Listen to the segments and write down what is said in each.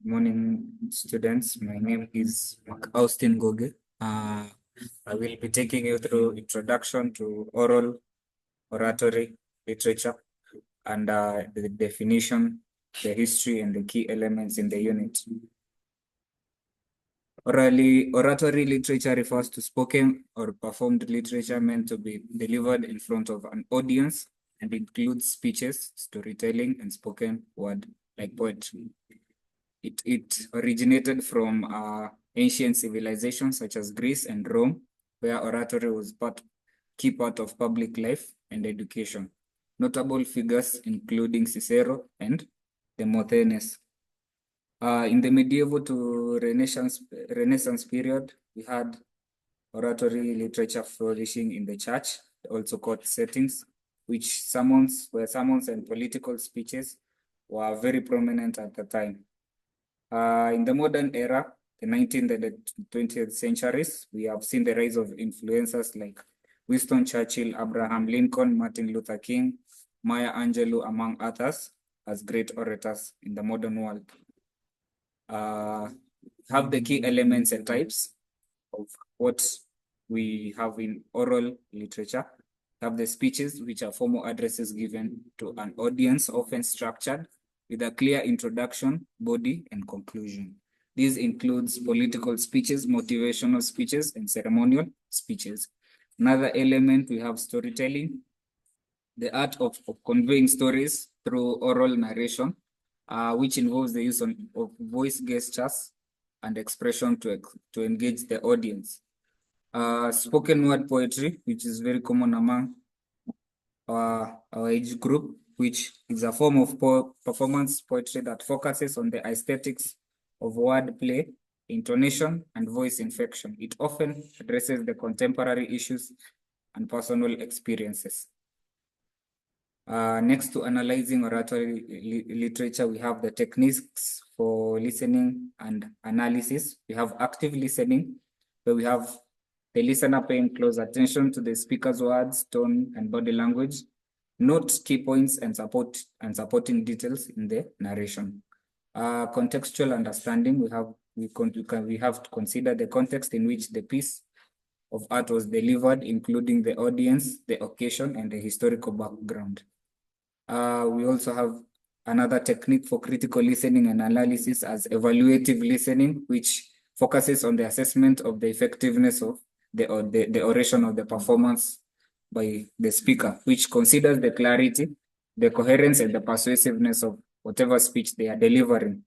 Morning, students. My name is Austin Goge. I will be taking you through introduction to oral oratory literature and the definition, the history, and the key elements in the unit. Oratory literature refers to spoken or performed literature meant to be delivered in front of an audience and includes speeches, storytelling, and spoken word like poetry. It originated from ancient civilizations such as Greece and Rome, where oratory was key part of public life and education. Notable figures including Cicero and Demosthenes. In the medieval to Renaissance period, we had oratory literature flourishing in the church, also court settings, which sermons and political speeches were very prominent at the time. In the modern era, the 19th and the 20th centuries, we have seen the rise of influencers like Winston Churchill, Abraham Lincoln, Martin Luther King, Maya Angelou, among others, as great orators in the modern world. Have the key elements and types of what we have in oral literature. Have the speeches, which are formal addresses given to an audience, often structured with a clear introduction, body, and conclusion. This includes political speeches, motivational speeches, and ceremonial speeches. Another element, we have storytelling, the art of conveying stories through oral narration, which involves the use of voice gestures and expression to engage the audience. Spoken word poetry, which is very common among our age group, which is a form of performance poetry that focuses on the aesthetics of wordplay, intonation, and voice inflection. It often addresses the contemporary issues and personal experiences. Next to analyzing oratory literature, we have the techniques for listening and analysis. We have active listening, where we have the listener paying close attention to the speaker's words, tone, and body language. Note key points and supporting details in the narration. Contextual understanding, we have to consider the context in which the piece of art was delivered, including the audience, the occasion, and the historical background. We also have another technique for critical listening and analysis as evaluative listening, which focuses on the assessment of the effectiveness of the oration of the performance by the speaker, which considers the clarity, the coherence, and the persuasiveness of whatever speech they are delivering.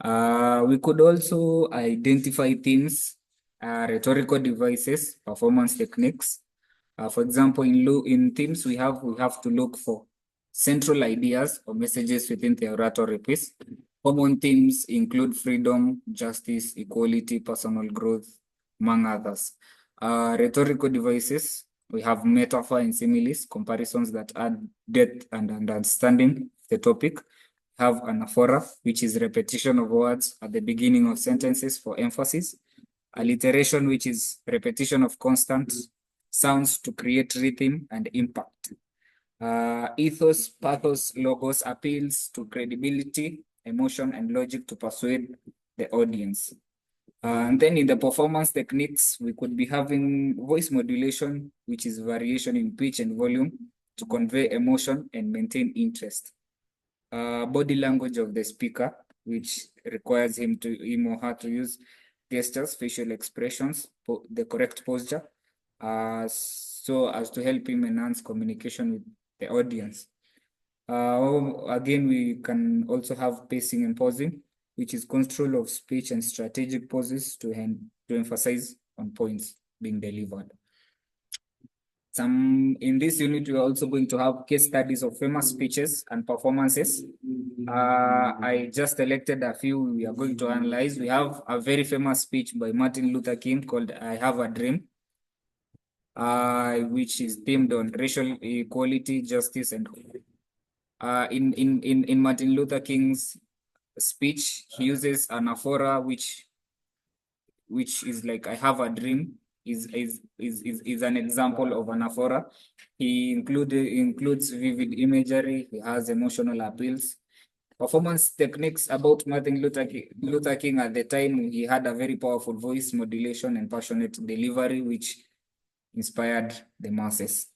We could also identify themes, rhetorical devices, performance techniques. For example, in themes, we have to look for central ideas or messages within the oratory piece. Common themes include freedom, justice, equality, personal growth, among others. Rhetorical devices, we have metaphor and similes, comparisons that add depth and understanding the topic. Have anaphora, which is repetition of words at the beginning of sentences for emphasis. Alliteration, which is repetition of constant sounds to create rhythm and impact. Ethos, pathos, logos appeals to credibility, emotion, and logic to persuade the audience. And then in the performance techniques, we could be having voice modulation, which is variation in pitch and volume to convey emotion and maintain interest. Body language of the speaker, which requires him or her to use gestures, facial expressions, the correct posture, so as to help him enhance communication with the audience. Again, we can also have pacing and pausing, which is control of speech and strategic pauses to emphasize on points being delivered. In this unit, we're also going to have case studies of famous speeches and performances. I just selected a few we are going to analyze. We have a very famous speech by Martin Luther King called I Have a Dream, which is themed on racial equality, justice, and in Martin Luther King's speech, he uses anaphora, which is like I have a dream, is an example of anaphora. He includes vivid imagery. He has emotional appeals. Performance techniques about Martin Luther King at the time, he had a very powerful voice modulation and passionate delivery, which inspired the masses.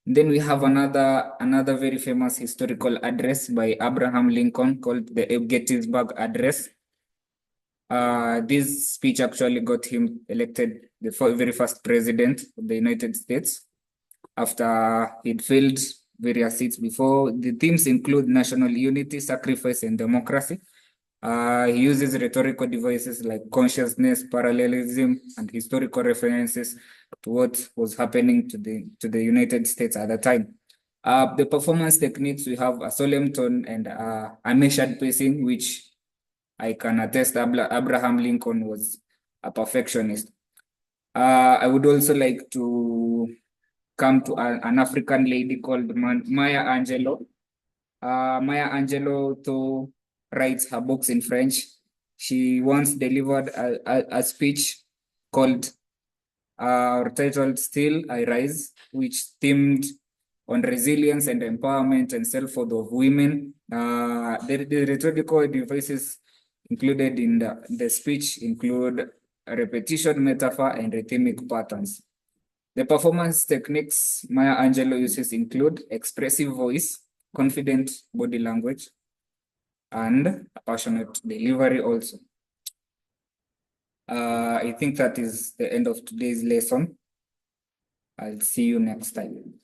Then we have another very famous historical address by Abraham Lincoln called the Gettysburg Address. This speech actually got him elected the very first president of the United States after he'd failed various seats before. The themes include national unity, sacrifice, and democracy. He uses rhetorical devices like consciousness, parallelism, and historical references to what was happening to the United States at the time. The performance techniques, we have a solemn tone and a measured pacing, which I can attest Abraham Lincoln was a perfectionist. I would also like to come to an African lady called Maya Angelou. Maya Angelou, though, writes her books in French. She once delivered a speech called titled Still I Rise, which themed on resilience and empowerment and self-worth of women. The rhetorical devices included in the speech include a repetition, metaphor, and rhythmic patterns. The performance techniques Maya Angelou uses include expressive voice, confident body language, and a passionate delivery also. I think that is the end of today's lesson. I'll see you next time.